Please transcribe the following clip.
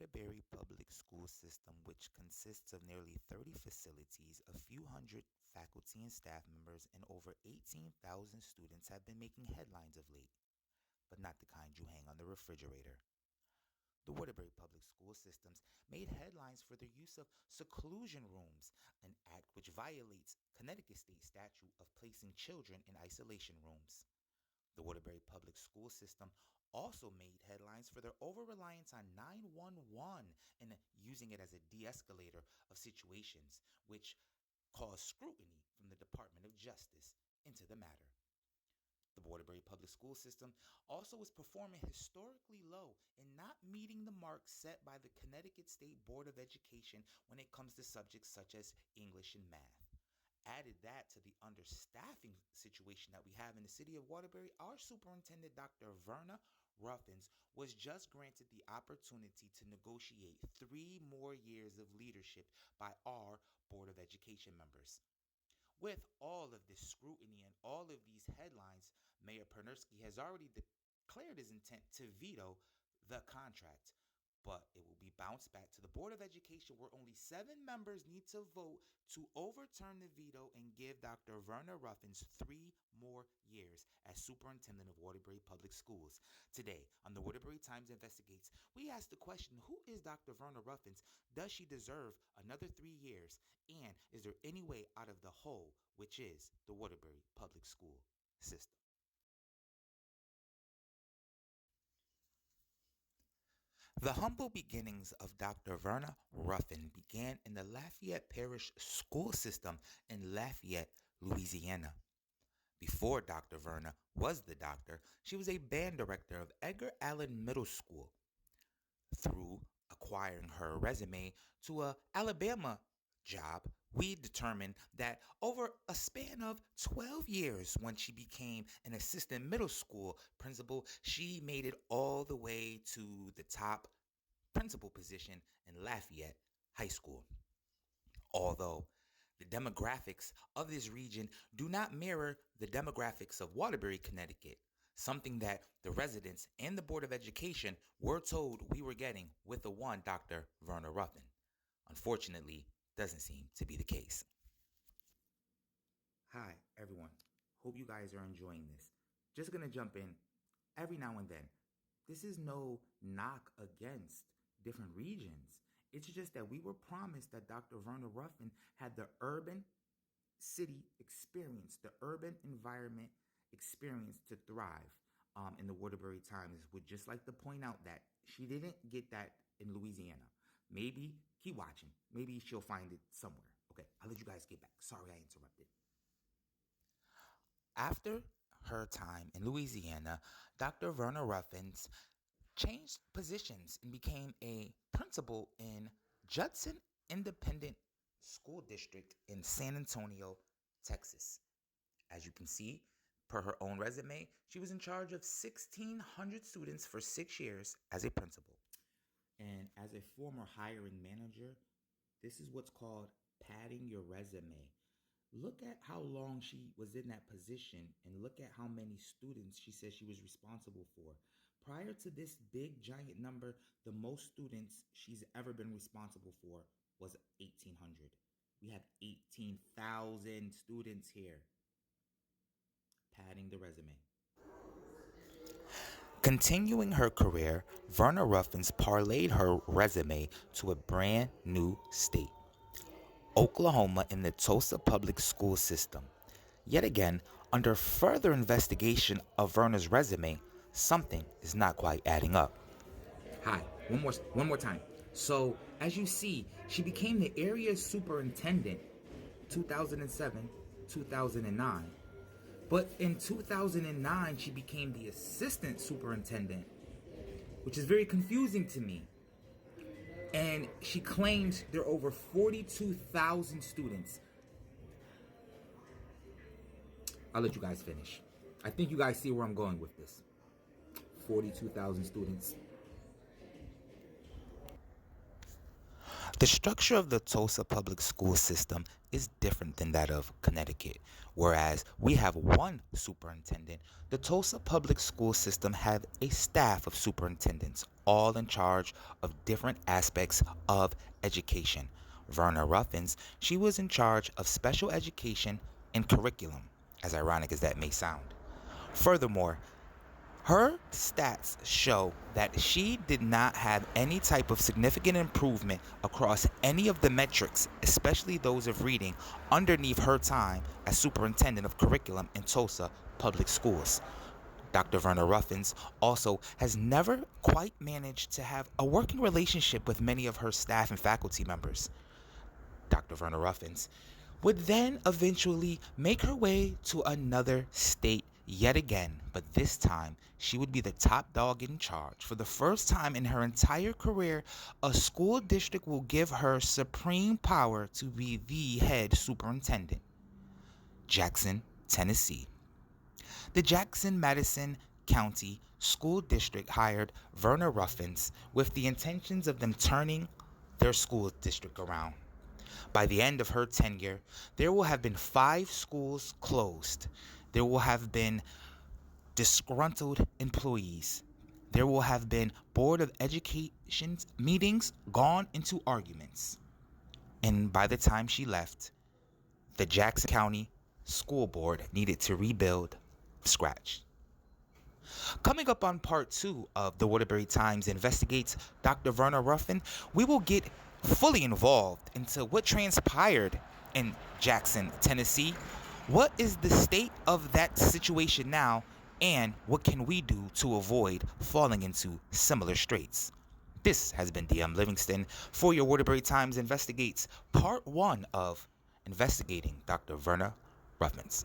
Waterbury Public School system, which consists of nearly 30 facilities, a few hundred faculty and staff members, and over 18,000 students, have been making headlines of late, but not the kind you hang on the refrigerator. The Waterbury Public School systems made headlines for their use of seclusion rooms, an act which violates Connecticut state statute of placing children in isolation rooms. The Waterbury Public School system also made headlines for their over-reliance on 911 and using it as a de-escalator of situations, which caused scrutiny from the Department of Justice into the matter. The Waterbury Public School system also is performing historically low and not meeting the mark set by the Connecticut State Board of Education when it comes to subjects such as English and math. Added that to the understaffing situation that we have in the city of Waterbury, our superintendent, Dr. Verna Ruffin, was just granted the opportunity to negotiate 3 more years of leadership by our Board of Education members. With all of this scrutiny and all of these headlines, Mayor Pernersky has already declared his intent to veto the contract. But it will be bounced back to the Board of Education, where only 7 members need to vote to overturn the veto and give Dr. Verna Ruffin 3 more years as superintendent of Waterbury Public Schools. Today, on the Waterbury Times Investigates, we ask the question, who is Dr. Verna Ruffin? Does she deserve another 3 years? And is there any way out of the hole, which is the Waterbury Public School system? The humble beginnings of Dr. Verna Ruffin began in the Lafayette Parish School System in Lafayette, Louisiana. Before Dr. Verna was the doctor, she was a band director of Edgar Allan Middle School. Through acquiring her resume to an Alabama job, we determined that over a span of 12 years, when she became an assistant middle school principal, she made it all the way to the top principal position in Lafayette High School. Although the demographics of this region do not mirror the demographics of Waterbury, Connecticut, something that the residents and the Board of Education were told we were getting with the one Dr. Verna Ruffin. Unfortunately, doesn't seem to be the case. Hi, everyone. Hope you guys are enjoying this. Just going to jump in every now and then. This is no knock against different regions. It's just that we were promised that Dr. Verna Ruffin had the urban city experience, the urban environment experience to thrive. In the Waterbury Times would just like to point out that she didn't get that in Louisiana. Maybe keep watching. Maybe she'll find it somewhere. Okay, I'll let you guys get back. Sorry I interrupted. After her time in Louisiana, Dr. Verna Ruffin changed positions and became a principal in Judson Independent School District in San Antonio, Texas. As you can see, per her own resume, she was in charge of 1,600 students for 6 years as a principal. And as a former hiring manager, this is what's called padding your resume. Look at how long she was in that position and look at how many students she says she was responsible for. Prior to this big giant number, the most students she's ever been responsible for was 1,800. We have 18,000 students here. Padding the resume. Continuing her career, Verna Ruffin parlayed her resume to a brand new state, Oklahoma, in the Tulsa public school system. Yet again, under further investigation of Verna's resume, something is not quite adding up. Hi, one more time. So, as you see, she became the area superintendent 2007, 2009. But in 2009, she became the assistant superintendent, which is very confusing to me. And she claims there are over 42,000 students. I'll let you guys finish. I think you guys see where I'm going with this. 42,000 students. The structure of the Tulsa public school system is different than that of Connecticut. Whereas we have one superintendent, the Tulsa public school system had a staff of superintendents, all in charge of different aspects of education. Verna Ruffins, she was in charge of special education and curriculum, as ironic as that may sound. Furthermore, her stats show that she did not have any type of significant improvement across any of the metrics, especially those of reading, underneath her time as superintendent of curriculum in Tulsa Public Schools. Dr. Verna Ruffins also has never quite managed to have a working relationship with many of her staff and faculty members. Dr. Verna Ruffins would then eventually make her way to another state yet again, but this time she would be the top dog in charge. For the first time in her entire career, a school district will give her supreme power to be the head superintendent. Jackson, Tennessee. The Jackson-Madison County School District hired Verna Ruffins with the intentions of them turning their school district around. By the end of her tenure, there will have been 5 schools closed. There will have been disgruntled employees. There will have been Board of Education meetings gone into arguments. And by the time she left, the Jackson County School Board needed to rebuild from scratch. Coming up on part 2 of the Waterbury Times Investigates Dr. Verna Ruffin, we will get fully involved into what transpired in Jackson, Tennessee. What is the state of that situation now, and what can we do to avoid falling into similar straits? This has been DM Livingston for your Waterbury Times Investigates, part 1 of Investigating Dr. Verna Ruffins.